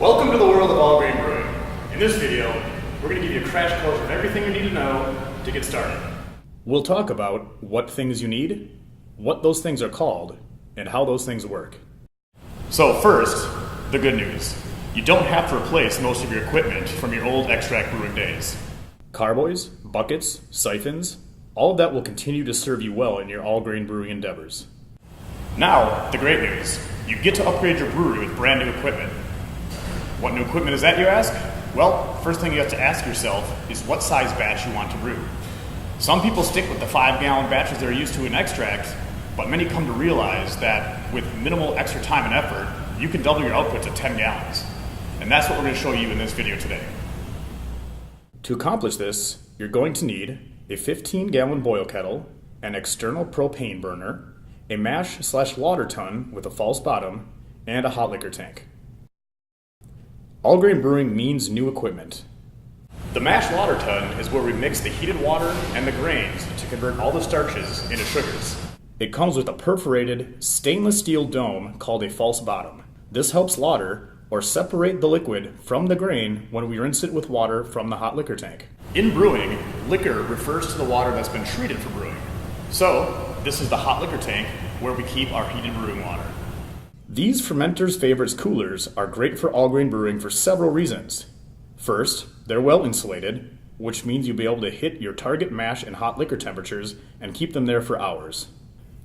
Welcome to the world of all-grain brewing. In this video, we're going to give you a crash course of everything you need to know to get started. We'll talk about what things you need, what those things are called, and how those things work. So first, the good news. You don't have to replace most of your equipment from your old extract brewing days. Carboys, buckets, siphons, all of that will continue to serve you well in your all-grain brewing endeavors. Now, the great news. You get to upgrade your brewery with brand new equipment. What new equipment is that, you ask? Well, first thing you have to ask yourself is what size batch you want to brew. Some people stick with the 5-gallon batches they're used to in extract, but many come to realize that with minimal extra time and effort, you can double your output to 10 gallons. And that's what we're going to show you in this video today. To accomplish this, you're going to need a 15-gallon boil kettle, an external propane burner, a mash/lauter tun with a false bottom, and a hot liquor tank. All-grain brewing means new equipment. The mash lauter tun is where we mix the heated water and the grains to convert all the starches into sugars. It comes with a perforated stainless steel dome called a false bottom. This helps lauter, or separate the liquid from the grain when we rinse it with water from the hot liquor tank. In brewing, liquor refers to the water that's been treated for brewing. So, this is the hot liquor tank where we keep our heated brewing water. These Fermenters Favorites coolers are great for all-grain brewing for several reasons. First, they're well insulated, which means you'll be able to hit your target mash and hot liquor temperatures and keep them there for hours.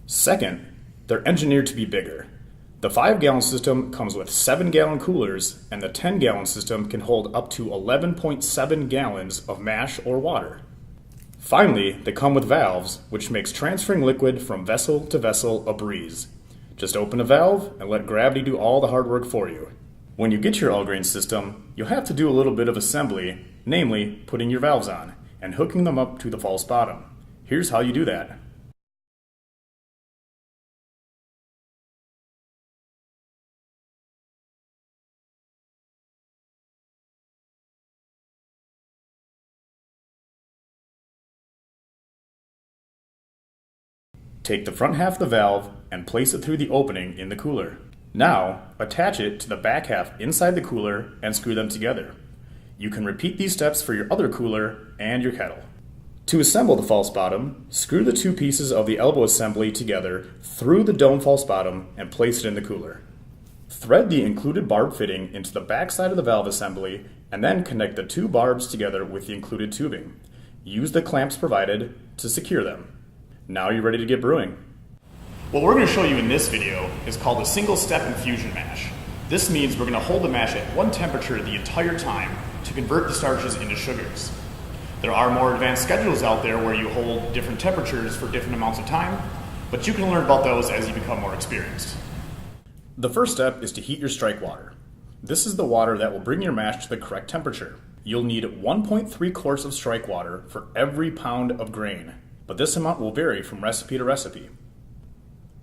Second, they're engineered to be bigger. The 5-gallon system comes with 7-gallon coolers, and the 10-gallon system can hold up to 11.7 gallons of mash or water. Finally, they come with valves, which makes transferring liquid from vessel to vessel a breeze. Just open a valve and let gravity do all the hard work for you. When you get your all-grain system, you'll have to do a little bit of assembly, namely putting your valves on and hooking them up to the false bottom. Here's how you do that. Take the front half of the valve and place it through the opening in the cooler. Now, attach it to the back half inside the cooler and screw them together. You can repeat these steps for your other cooler and your kettle. To assemble the false bottom, screw the two pieces of the elbow assembly together through the dome false bottom and place it in the cooler. Thread the included barb fitting into the back side of the valve assembly and then connect the two barbs together with the included tubing. Use the clamps provided to secure them. Now you're ready to get brewing. What we're going to show you in this video is called a single-step infusion mash. This means we're going to hold the mash at one temperature the entire time to convert the starches into sugars. There are more advanced schedules out there where you hold different temperatures for different amounts of time, but you can learn about those as you become more experienced. The first step is to heat your strike water. This is the water that will bring your mash to the correct temperature. You'll need 1.3 quarts of strike water for every pound of grain, but this amount will vary from recipe to recipe.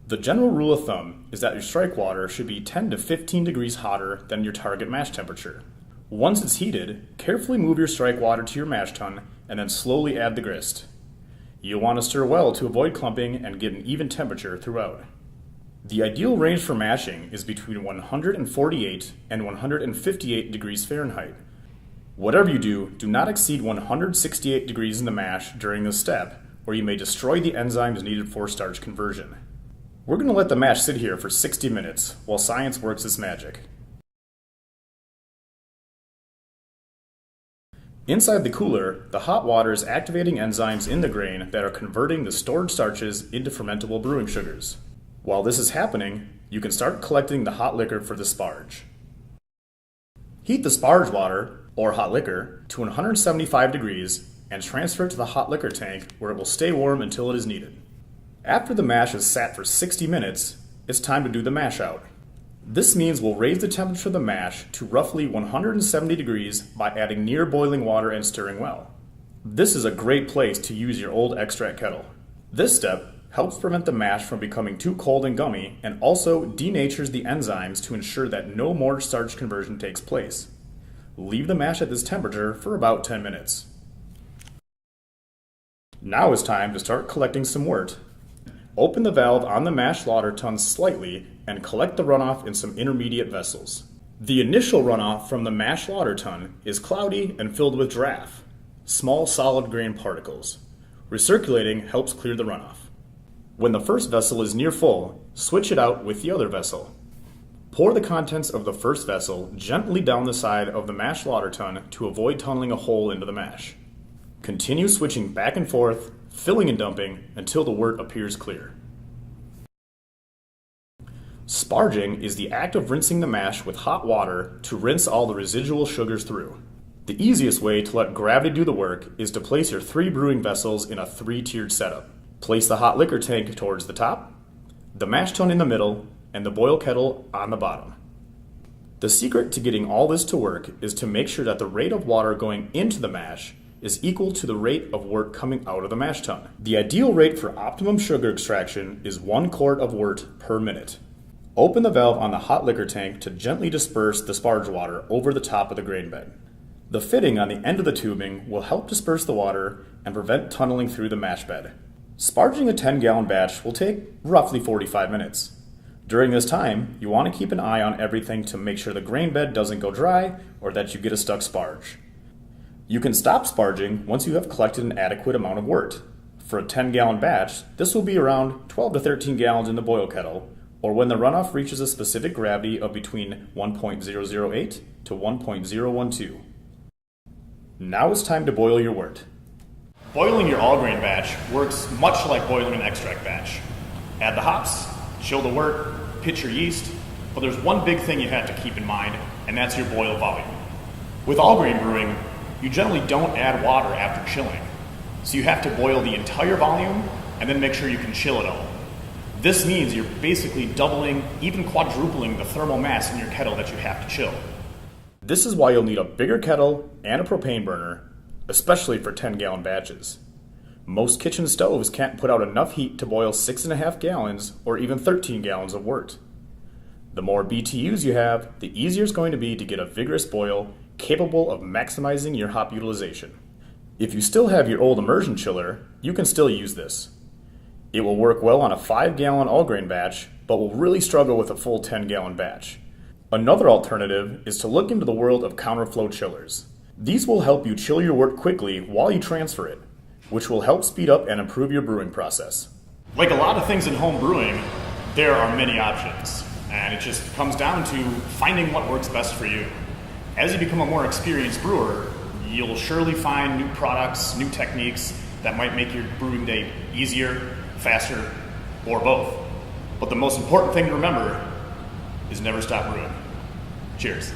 The general rule of thumb is that your strike water should be 10 to 15 degrees hotter than your target mash temperature. Once it's heated, carefully move your strike water to your mash tun and then slowly add the grist. You'll want to stir well to avoid clumping and get an even temperature throughout. The ideal range for mashing is between 148 and 158 degrees Fahrenheit. Whatever you do, do not exceed 168 degrees in the mash during this step, or you may destroy the enzymes needed for starch conversion. We're going to let the mash sit here for 60 minutes while science works its magic. Inside the cooler, the hot water is activating enzymes in the grain that are converting the stored starches into fermentable brewing sugars. While this is happening, you can start collecting the hot liquor for the sparge. Heat the sparge water, or hot liquor, to 175 degrees and transfer it to the hot liquor tank where it will stay warm until it is needed. After the mash has sat for 60 minutes, it's time to do the mash out. This means we'll raise the temperature of the mash to roughly 170 degrees by adding near boiling water and stirring well. This is a great place to use your old extract kettle. This step helps prevent the mash from becoming too cold and gummy and also denatures the enzymes to ensure that no more starch conversion takes place. Leave the mash at this temperature for about 10 minutes. Now it's time to start collecting some wort. Open the valve on the mash lauter tun slightly and collect the runoff in some intermediate vessels. The initial runoff from the mash lauter tun is cloudy and filled with draff, small solid grain particles. Recirculating helps clear the runoff. When the first vessel is near full, switch it out with the other vessel. Pour the contents of the first vessel gently down the side of the mash lauter tun to avoid tunneling a hole into the mash. Continue switching back and forth, filling and dumping until the wort appears clear. Sparging is the act of rinsing the mash with hot water to rinse all the residual sugars through. The easiest way to let gravity do the work is to place your 3 brewing vessels in a 3-tiered setup. Place the hot liquor tank towards the top, the mash tun in the middle, and the boil kettle on the bottom. The secret to getting all this to work is to make sure that the rate of water going into the mash is equal to the rate of wort coming out of the mash tun. The ideal rate for optimum sugar extraction is 1 quart of wort per minute. Open the valve on the hot liquor tank to gently disperse the sparge water over the top of the grain bed. The fitting on the end of the tubing will help disperse the water and prevent tunneling through the mash bed. Sparging a 10-gallon batch will take roughly 45 minutes. During this time, you want to keep an eye on everything to make sure the grain bed doesn't go dry or that you get a stuck sparge. You can stop sparging once you have collected an adequate amount of wort. For a 10-gallon batch, this will be around 12 to 13 gallons in the boil kettle, or when the runoff reaches a specific gravity of between 1.008 to 1.012. Now it's time to boil your wort. Boiling your all-grain batch works much like boiling an extract batch. Add the hops, chill the wort, pitch your yeast, but there's one big thing you have to keep in mind, and that's your boil volume. With all-grain brewing, you generally don't add water after chilling, so you have to boil the entire volume and then make sure you can chill it all. This means you're basically doubling, even quadrupling the thermal mass in your kettle that you have to chill. This is why you'll need a bigger kettle and a propane burner, especially for 10-gallon batches. Most kitchen stoves can't put out enough heat to boil 6.5 gallons or even 13 gallons of wort. The more BTUs you have, the easier it's going to be to get a vigorous boil capable of maximizing your hop utilization. If you still have your old immersion chiller, you can still use this. It will work well on a 5-gallon all-grain batch, but will really struggle with a full 10-gallon batch. Another alternative is to look into the world of counterflow chillers. These will help you chill your wort quickly while you transfer it, which will help speed up and improve your brewing process. Like a lot of things in home brewing, there are many options, and it just comes down to finding what works best for you. As you become a more experienced brewer, you'll surely find new products, new techniques that might make your brewing day easier, faster, or both. But the most important thing to remember is never stop brewing. Cheers.